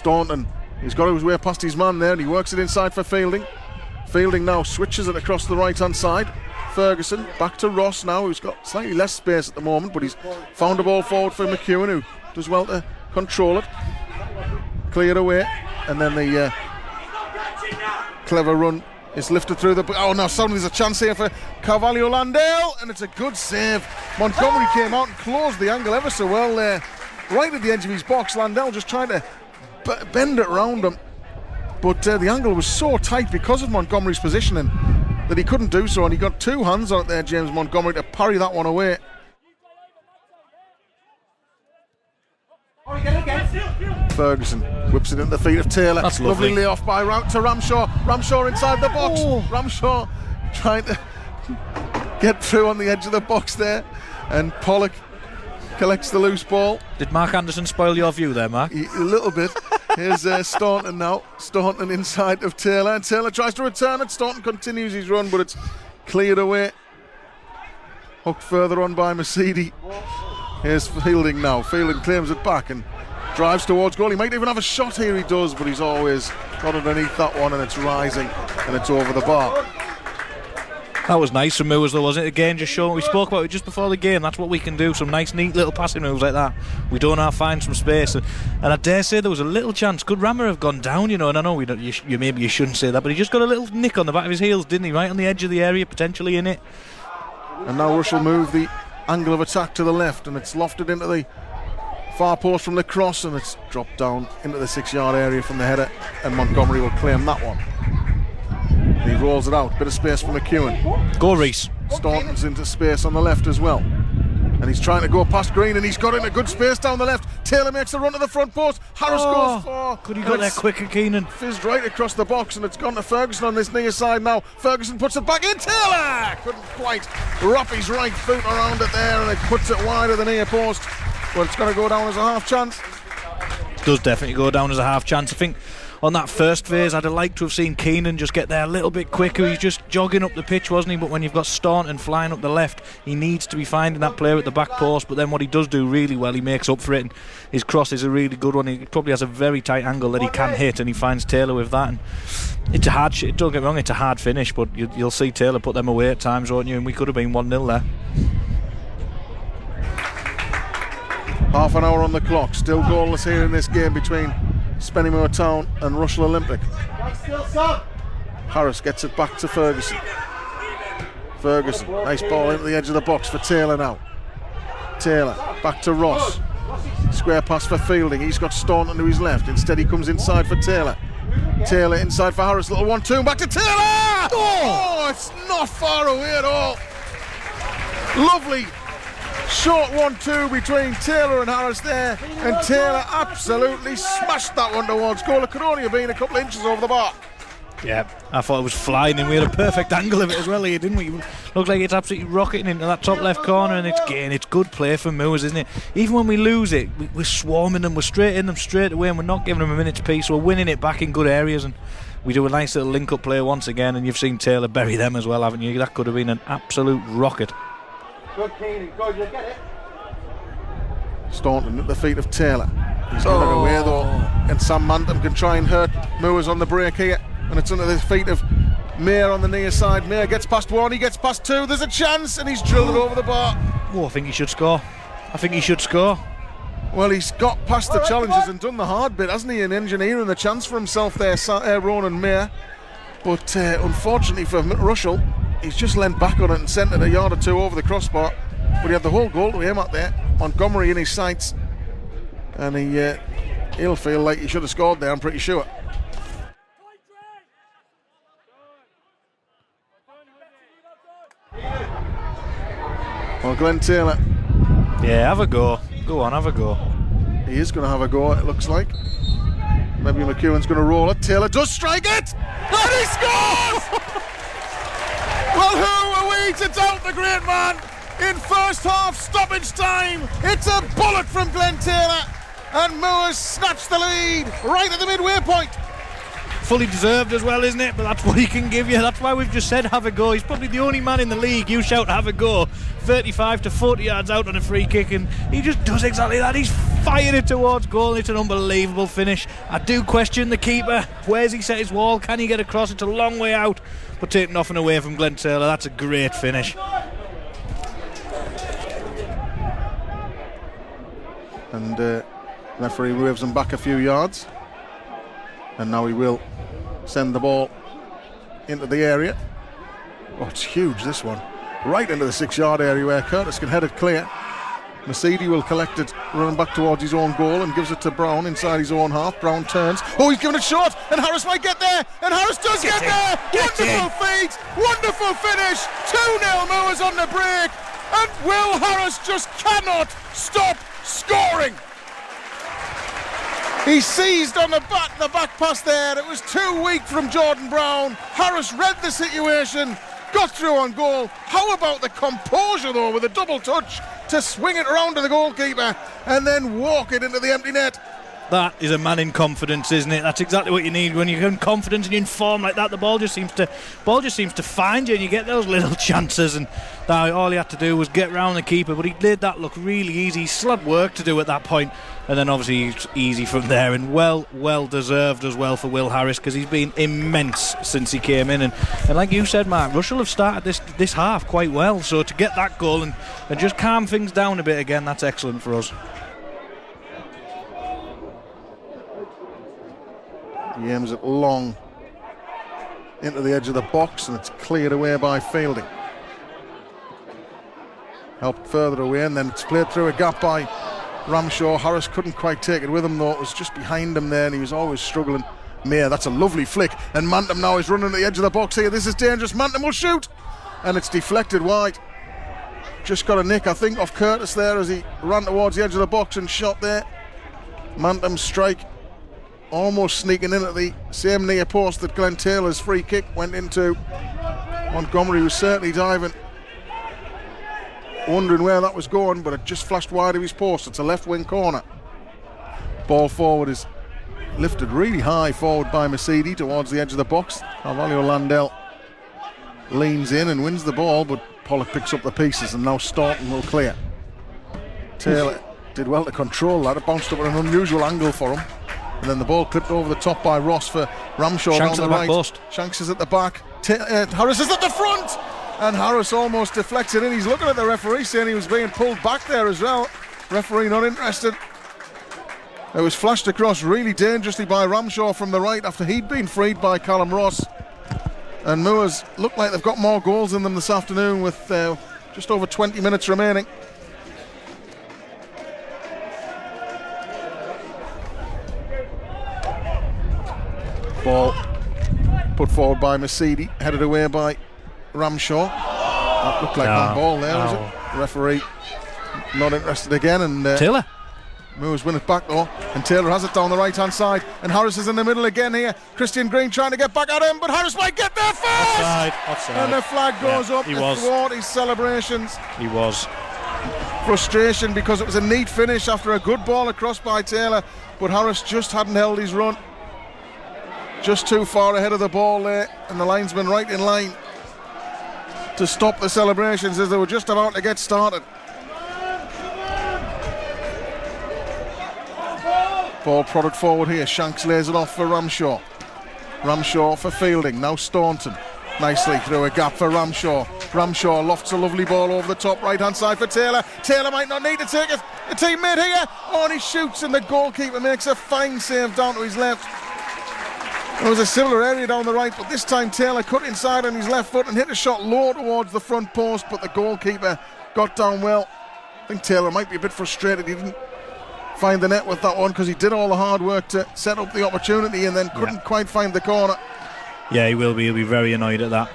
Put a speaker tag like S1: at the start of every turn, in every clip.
S1: Staunton, he's got his way past his man there, and he works it inside for Fielding. Fielding now switches it across the right-hand side. Ferguson back to Ross now, who's got slightly less space at the moment, but he's found a ball forward for McEwen, who does well to control it. Cleared away, and then the clever run is lifted through the... Oh, now suddenly there's a chance here for Carvalho Landale, and it's a good save. Montgomery came out and closed the angle ever so well there, right at the edge of his box. Landale just trying to bend it round him, but the angle was so tight because of Montgomery's positioning that he couldn't do so, and he got two hands on it there, James Montgomery, to parry that one away. Ferguson whips it into the feet of Taylor.
S2: That's lovely.
S1: Layoff by to Ramshaw. Ramshaw inside the box. Ramshaw trying to get through on the edge of the box there, and Pollock collects the loose ball.
S2: Did Mark Anderson spoil your view there, Mark?
S1: A little bit. Here's Staunton now. Staunton inside of Taylor, and Taylor tries to return it. Staunton continues his run, but it's cleared away. Hooked further on by Mercedes. Here's Fielding now. Fielding claims it back and drives towards goal. He might even have a shot here, he does, but he's always got underneath that one, and it's rising and it's over the bar.
S2: That was nice from Moores though, wasn't it? Again, just showing, we spoke about it just before the game, that's what we can do, some nice neat little passing moves like that. We don't have to find some space, and I dare say there was a little chance. Could Rammer have gone down, you know? And I know maybe you shouldn't say that, but he just got a little nick on the back of his heels, didn't he? Right on the edge of the area, potentially in it.
S1: And now Rushall move the angle of attack to the left, and it's lofted into the far post from the cross, and it's dropped down into the 6-yard area from the header, and Montgomery will claim that one. He rolls it out, bit of space for McEwen.
S2: Go Reese.
S1: Staunton's into space on the left as well, and he's trying to go past Green, and he's got in a good space down the left. Taylor makes a run to the front post. Harris goes for.
S2: Could he got there quicker, Keenan?
S1: Fizzed right across the box, and it's gone to Ferguson on this near side now. Ferguson puts it back in. Taylor couldn't quite wrap his right foot around it there, and it puts it wide of the near post. But it's going to go down as a half chance.
S2: It does definitely go down as a half chance. I think on that first phase I'd have liked to have seen Keenan just get there a little bit quicker. He's just jogging up the pitch, wasn't he? But when you've got Staunton flying up the left, he needs to be finding that player at the back post. But then what he does do really well, he makes up for it, and his cross is a really good one. He probably has a very tight angle that he can hit, and he finds Taylor with that. And it's a hard don't get me wrong, it's a hard finish, but you'll see Taylor put them away at times, won't you? And we could have been 1-0 there.
S1: Half an hour on the clock, still goalless here in this game between Spennymoor Town and Rushall Olympic. Harris gets it back to Ferguson. Ferguson, nice ball into the edge of the box for Taylor now. Taylor, back to Ross. Square pass for Fielding, he's got Staunton to his left. Instead he comes inside for Taylor. Taylor inside for Harris, little 1-2, back to Taylor! Oh, it's not far away at all. Lovely short 1-2 between Taylor and Harris there, and Taylor absolutely smashed that one towards goal. It could only have been a couple of inches over the bar.
S2: Yeah, I thought it was flying, and we had a perfect angle of it as well here, didn't we? Looked like it's absolutely rocketing into that top left corner, and it's good play from Moores, isn't it? Even when we lose it, we're swarming them, we're straight in them straight away, and we're not giving them a minute's peace. We're winning it back in good areas, and we do a nice little link-up play once again, and you've seen Taylor bury them as well, haven't you? That could have been an absolute rocket.
S1: Good, Keenan, good, you'll get it. Staunton at the feet of Taylor. He's given it away though, and Sam Mantham can try and hurt Moores on the break here, and it's under the feet of Mayer on the near side. Mayer gets past one, he gets past two, there's a chance, and he's drilled it over the bar.
S2: Oh, I think he should score.
S1: Well, he's got past the challenges and done the hard bit, hasn't he, in engineering the chance for himself there, Ronan Mayer. But unfortunately for Rushall, he's just leant back on it and sent it a yard or two over the crossbar. But he had the whole goal to aim at there. Montgomery in his sights, and he'll feel like he should have scored there, I'm pretty sure. Well, Glenn Taylor.
S2: Yeah, have a go. Go on, have a go.
S1: He is going to have a go, it looks like. Maybe McEwen's going to roll it. Taylor does strike it! And he scores! Well, who are we to doubt the great man? In first half stoppage time, it's a bullet from Glenn Taylor, and Moores snatched the lead right at the midway point.
S2: Fully deserved as well, isn't it? But that's what he can give you. That's why we've just said have a go. He's probably the only man in the league you shout have a go 35 to 40 yards out on a free kick, and he just does exactly that. He's fired it towards goal. It's an unbelievable finish. I do question the keeper. Where's he set his wall? Can he get across? It's a long way out, but taking nothing away from Glenn Taylor. That's a great finish.
S1: And referee waves him back a few yards, and now he will send the ball into the area. Oh, it's huge, this one. Right into the 6-yard area where Curtis can head it clear. Mercedes will collect it, running back towards his own goal, and gives it to Brown inside his own half. Brown turns. Oh, he's given it short, and Harris might get there, and Harris does get there. Wonderful feed, wonderful finish. 2-0 Moors on the break, and Will Harris just cannot stop scoring. He seized on the back pass there. It was too weak from Jordan Brown. Harris read the situation, got through on goal. How about the composure though, with a double touch to swing it around to the goalkeeper and then walk it into the empty net.
S2: That is a man in confidence, isn't it? That's exactly what you need when you're in confidence and you're in form like that. The ball just seems to find you, and you get those little chances. And all he had to do was get round the keeper, but he did that look really easy. He still had work to do at that point, and then obviously it's easy from there. And well deserved as well for Will Harris, because he's been immense since he came in. And like you said, Mark, Rushall have started this half quite well. So to get that goal and just calm things down a bit again, that's excellent for us.
S1: He aims it long into the edge of the box, and it's cleared away by Fielding. Helped further away, and then it's played through a gap by Ramshaw. Harris couldn't quite take it with him though. It was just behind him there, and he was always struggling. Mayer, that's a lovely flick, and Mantham now is running to the edge of the box here. This is dangerous. Mantham will shoot, and it's deflected wide. Just got a nick, I think, off Curtis there as he ran towards the edge of the box and shot there. Mantham's strike almost sneaking in at the same near post that Glenn Taylor's free kick went into. Montgomery was certainly diving, wondering where that was going, but it just flashed wide of his post. It's a left wing corner. Ball forward is lifted really high forward by Mercedes towards the edge of the box. Carvalho Landell leans in and wins the ball, but Pollock picks up the pieces, and now Staunton will clear. Taylor did well to control that. It bounced up at an unusual angle for him, and then the ball clipped over the top by Ross for Ramshaw.
S2: Shanks
S1: down the right.
S2: Post.
S1: Shanks is at the back. Harris is at the front, and Harris almost deflects it in. He's looking at the referee, saying he was being pulled back there as well. Referee not interested. It was flashed across really dangerously by Ramshaw from the right after he'd been freed by Callum Ross. And Moors look like they've got more goals in them this afternoon with just over 20 minutes remaining. Ball put forward by Mercedes, headed away by Ramshaw. That looked like that ball there, was it? Referee not interested again, and
S2: Taylor.
S1: Moors win it back though, and Taylor has it down the right hand side, and Harris is in the middle again here. Christian Green trying to get back at him, but Harris might get there first.
S2: Offside.
S1: And the flag goes up
S2: to
S1: thwart his celebrations.
S2: He was.
S1: Frustration because it was a neat finish after a good ball across by Taylor, but Harris just hadn't held his run. Just too far ahead of the ball there, and the linesman right in line to stop the celebrations as they were just about to get started. Ball prodded forward here. Shanks lays it off for Ramshaw. Ramshaw for Fielding. Now Staunton. Nicely through a gap for Ramshaw. Ramshaw lofts a lovely ball over the top right hand side for Taylor. Taylor might not need to take it. A teammate here. Oh, and he shoots, and the goalkeeper makes a fine save down to his left. There was a similar area down the right, but this time Taylor cut inside on his left foot and hit a shot low towards the front post, but the goalkeeper got down well. I think Taylor might be a bit frustrated. He didn't find the net with that one because he did all the hard work to set up the opportunity and then couldn't quite find the corner.
S2: Yeah, he will be. He'll be very annoyed at that.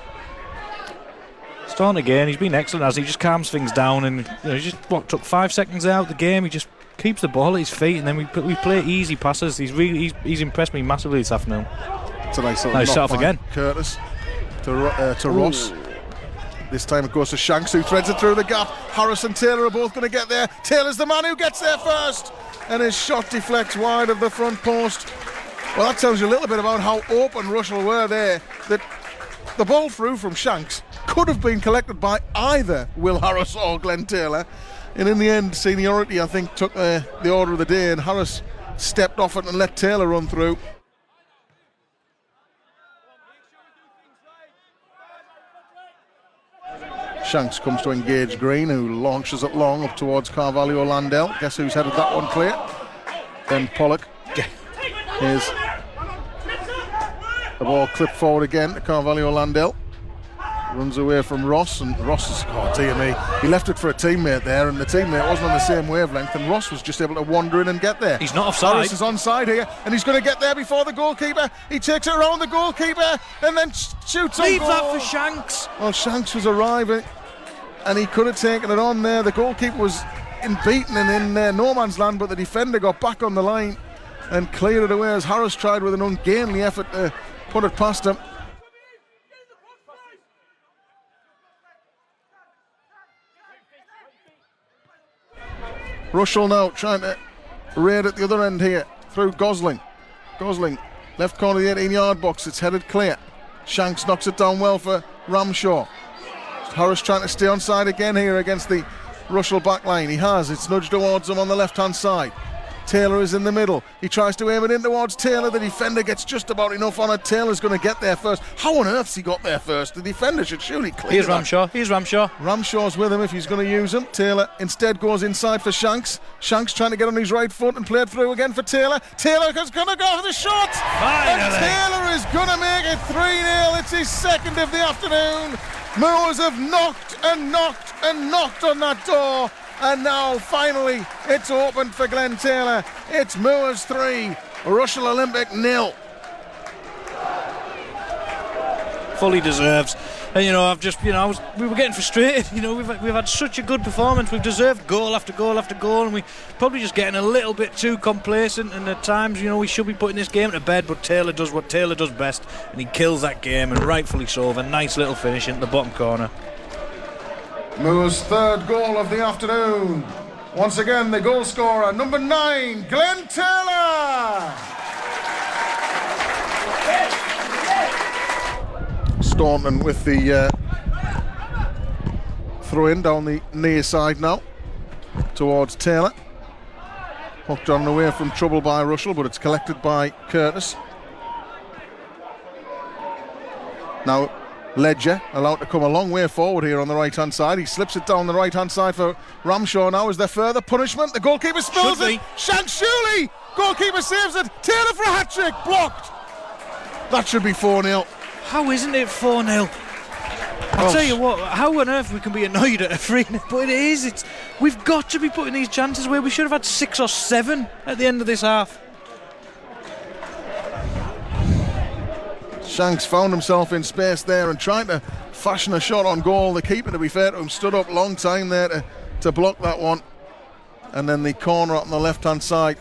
S2: Starting again, he's been excellent as he just calms things down, and he just took 5 seconds out of the game. He just keeps the ball at his feet, and then we play easy passes. He's impressed me massively this afternoon.
S1: It's a nice
S2: little knock off again.
S1: Curtis to Ross. This time it goes to Shanks, who threads it through the gap. Harris and Taylor are both going to get there. Taylor's the man who gets there first, and his shot deflects wide of the front post. Well, that tells you a little bit about how open Rushall were there, that the ball through from Shanks could have been collected by either Will Harris or Glenn Taylor, And in the end, seniority, I think, took the order of the day, and Harris stepped off it and let Taylor run through. Shanks comes to engage Green, who launches it long up towards Carvalho Landell. Guess who's headed that one clear? Then Pollock. Here's the ball clipped forward again to Carvalho Landell. Runs away from Ross, and Ross is, oh dear me, he left it for a teammate there, and the teammate wasn't on the same wavelength, and Ross was just able to wander in and get there.
S2: He's not offside.
S1: Harris is onside here, and he's going to get there before the goalkeeper. He takes it around the goalkeeper and then shoots on goal.
S2: Leave that for Shanks.
S1: Well, Shanks was arriving, and he could have taken it on there. The goalkeeper was beaten and in no man's land, but the defender got back on the line and cleared it away as Harris tried with an ungainly effort to put it past him. Rushall now trying to raid at the other end here through Gosling. Gosling, left corner of the 18-yard box. It's headed clear. Shanks knocks it down well for Ramshaw. Harris trying to stay onside again here against the Rushall back line. He has. It's nudged towards him on the left-hand side. Taylor is in the middle. He tries to aim it in towards Taylor. The defender gets just about enough on it. Taylor's going to get there first. How on earth's he got there first? The defender should surely clear.
S2: Here's Ramshaw. Here's Ramshaw.
S1: Ramshaw's with him if he's going to use him. Taylor instead goes inside for Shanks. Shanks trying to get on his right foot and play it through again for Taylor. Taylor is going to go for the shot.
S2: Finally.
S1: And Taylor is going to make it 3-0. It's his second of the afternoon. Moors have knocked and knocked and knocked on that door. And now, finally, it's open for Glenn Taylor. It's Moors 3, Rushall Olympic 0.
S2: Fully deserves. And we were getting frustrated. We've had such a good performance. We've deserved goal after goal after goal, and we probably just getting a little bit too complacent. And at times, we should be putting this game to bed. But Taylor does what Taylor does best, and he kills that game, and rightfully so. With a nice little finish into the bottom corner.
S1: Moors' third goal of the afternoon. Once again, the goal scorer, number 9, Glenn Taylor. Staunton with the throw in down the near side now towards Taylor. Hooked on and away from trouble by Rushall, but it's collected by Curtis. Now Ledger allowed to come a long way forward here on the right hand side. He slips it down the right hand side for Ramshaw now. Is there further punishment? The goalkeeper spills it. Shanks surely. Goalkeeper saves it. Taylor for a hat trick. Blocked. That should be 4-0.
S2: How isn't it 4-0? I'll tell you what, how on earth we can be annoyed at a 3-0, but it is. We've got to be putting these chances away. We should have had 6 or 7 at the end of this half.
S1: Shanks found himself in space there and trying to fashion a shot on goal. The keeper, to be fair to him, stood up a long time there to block that one. And then the corner up on the left-hand side